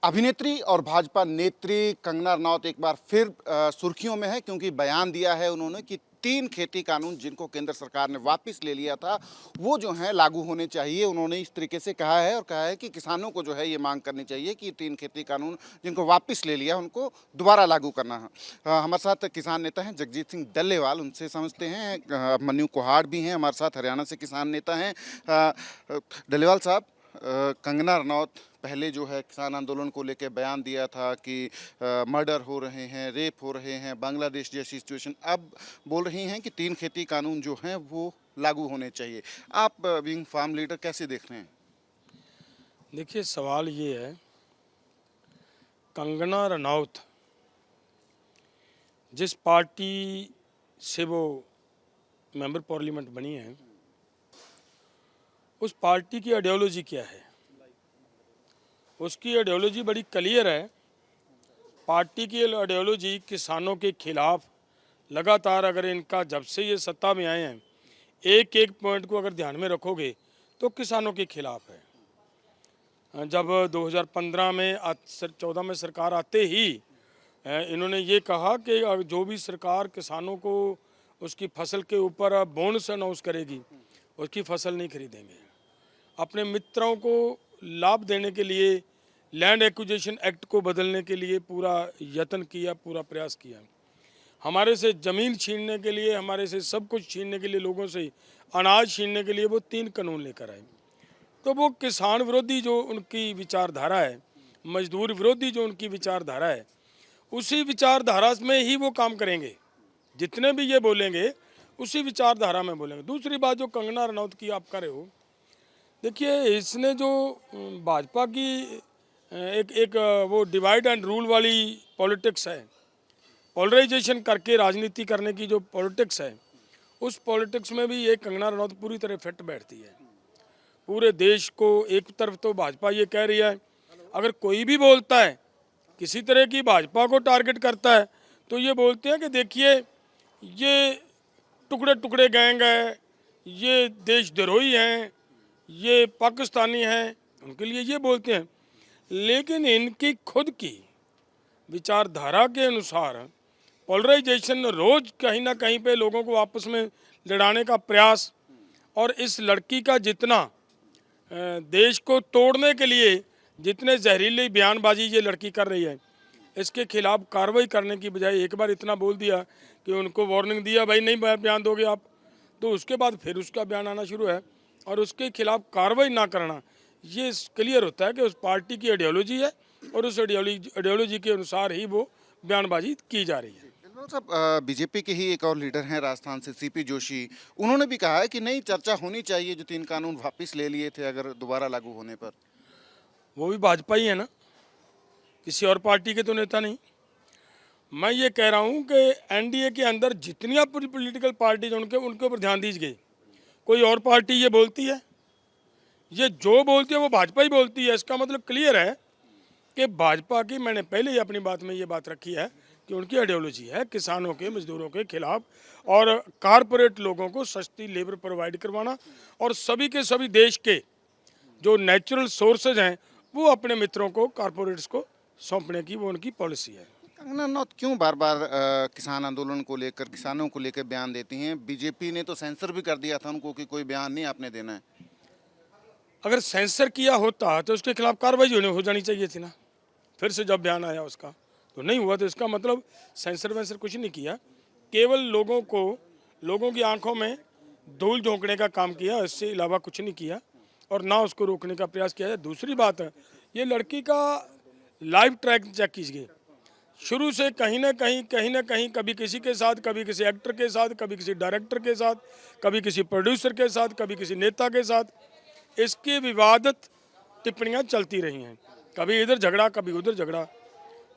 अभिनेत्री और भाजपा नेत्री कंगना रनौत एक बार फिर सुर्खियों में है, क्योंकि बयान दिया है उन्होंने कि 3 खेती कानून जिनको केंद्र सरकार ने वापस ले लिया था वो जो है लागू होने चाहिए। उन्होंने इस तरीके से कहा है और कहा है कि किसानों को जो है ये मांग करनी चाहिए कि 3 खेती कानून जिनको वापस ले लिया उनको दोबारा लागू करना है। हमारे साथ किसान नेता हैं जगजीत सिंह डल्लेवाल, उनसे समझते हैं। मन्नू कोहाड़ भी हैं हमारे साथ, हरियाणा से किसान नेता हैं। डल्लेवाल साहब, कंगना रनौत पहले जो है किसान आंदोलन को लेकर बयान दिया था कि मर्डर हो रहे हैं, रेप हो रहे हैं, बांग्लादेश जैसी सिचुएशन, अब बोल रही हैं कि 3 खेती कानून जो हैं वो लागू होने चाहिए। आप बीइंग फार्म लीडर कैसे देख रहे हैं? देखिए, सवाल ये है, कंगना रनौत जिस पार्टी से वो मेंबर पार्लियामेंट बनी है, उस पार्टी की आइडियोलॉजी क्या है? उसकी आइडियोलॉजी बड़ी क्लियर है। पार्टी की आइडियोलॉजी किसानों के खिलाफ लगातार, अगर इनका जब से ये सत्ता में आए हैं, एक एक पॉइंट को अगर ध्यान में रखोगे तो किसानों के खिलाफ है। जब 2015 में 14 में सरकार आते ही इन्होंने ये कहा कि जो भी सरकार किसानों को उसकी फसल के ऊपर बोनस अनाउंस करेगी उसकी फसल नहीं खरीदेंगे। अपने मित्रों को लाभ देने के लिए लैंड एक्विजिशन एक्ट को बदलने के लिए पूरा यत्न किया, पूरा प्रयास किया। हमारे से ज़मीन छीनने के लिए, हमारे से सब कुछ छीनने के लिए, लोगों से अनाज छीनने के लिए वो 3 कानून लेकर आए। तो वो किसान विरोधी जो उनकी विचारधारा है, मजदूर विरोधी जो उनकी विचारधारा है, उसी विचारधारा में ही वो काम करेंगे। जितने भी ये बोलेंगे उसी विचारधारा में बोलेंगे। दूसरी बात जो कंगना रनौत की आप कर रहे हो, देखिए, इसने जो भाजपा की एक वो डिवाइड एंड रूल वाली पॉलिटिक्स है, पोलराइजेशन करके राजनीति करने की जो पॉलिटिक्स है, उस पॉलिटिक्स में भी ये कंगना रनौत पूरी तरह फिट बैठती है। पूरे देश को एक तरफ तो भाजपा ये कह रही है, अगर कोई भी बोलता है, किसी तरह की भाजपा को टारगेट करता है, तो ये बोलते हैं कि देखिए ये टुकड़े टुकड़े गैंग है, ये देशद्रोही हैं, ये पाकिस्तानी हैं, उनके लिए ये बोलते हैं। लेकिन इनकी खुद की विचारधारा के अनुसार पोलराइजेशन रोज कहीं ना कहीं पे लोगों को आपस में लड़ाने का प्रयास, और इस लड़की का जितना देश को तोड़ने के लिए जितने जहरीली बयानबाजी ये लड़की कर रही है, इसके खिलाफ कार्रवाई करने की बजाय एक बार इतना बोल दिया कि उनको वार्निंग दिया, भाई नहीं बयान दोगे आप, तो उसके बाद फिर उसका बयान आना शुरू है और उसके खिलाफ कार्रवाई ना करना, ये क्लियर होता है कि उस पार्टी की आइडियोलॉजी है और उस आइडियोलॉजी के अनुसार ही वो बयानबाजी की जा रही है। साहब, बीजेपी के ही एक और लीडर हैं राजस्थान से, सीपी जोशी, उन्होंने भी कहा है कि नहीं, चर्चा होनी चाहिए जो 3 कानून वापस ले लिए थे अगर दोबारा लागू होने पर। वो भी भाजपा ही है ना, किसी और पार्टी के तो नेता नहीं। मैं ये कह रहा हूँ कि एनडीए के अंदर जितनी पॉलिटिकल पार्टीज उनके ऊपर ध्यान दीजिए। कोई और पार्टी ये बोलती है? ये जो बोलती है वो भाजपा ही बोलती है। इसका मतलब क्लियर है कि भाजपा की, मैंने पहले ही अपनी बात में ये बात रखी है कि उनकी आइडियोलॉजी है किसानों के, मजदूरों के खिलाफ और कारपोरेट लोगों को सस्ती लेबर प्रोवाइड करवाना, और सभी के सभी देश के जो नेचुरल सोर्सेज हैं वो अपने मित्रों को, कारपोरेट्स को सौंपने की वो उनकी पॉलिसी है। कंगना रनौत क्यों बार बार किसान आंदोलन को लेकर, किसानों को लेकर बयान देती हैं? बीजेपी ने तो सेंसर भी कर दिया था उनको कि कोई बयान नहीं आपने देना है। अगर सेंसर किया होता तो उसके खिलाफ कार्रवाई हो जानी चाहिए थी ना। फिर से जब बयान आया उसका तो नहीं हुआ, तो इसका मतलब सेंसर वेंसर कुछ नहीं किया, केवल लोगों की आंखों में धूल झोंकने का काम किया, इससे अलावा कुछ नहीं किया, और ना उसको रोकने का प्रयास किया है। दूसरी बात है, ये लड़की का लाइव ट्रैक चेक कीजिए। शुरू से कहीं ना कहीं कभी किसी के साथ, कभी किसी एक्टर के साथ, कभी किसी डायरेक्टर के साथ, कभी किसी प्रोड्यूसर के साथ, कभी किसी नेता के साथ इसकी विवादित टिप्पणियां चलती रही हैं। कभी इधर झगड़ा, कभी उधर झगड़ा।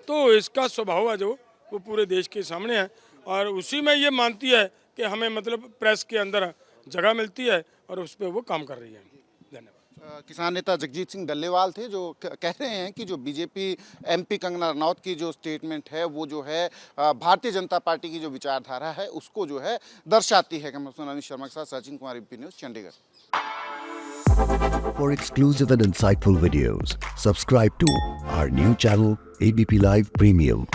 तो इसका स्वभाव है जो वो पूरे देश के सामने है, और उसी में ये मानती है कि हमें मतलब प्रेस के अंदर जगह मिलती है और उस पर वो काम कर रही है। धन्यवाद। किसान नेता जगजीत सिंह डल्लेवाल थे जो कह रहे हैं कि जो बीजेपी एमपी कंगना रनौत की जो स्टेटमेंट है वो जो है भारतीय जनता पार्टी की जो विचारधारा है उसको जो है दर्शाती है। कैमरा पर्सन अनिश शर्मा के साथ Sachin Kumar, ABP news, Chandigarh. For exclusive and insightful videos, subscribe to our new channel ABP Live Premium.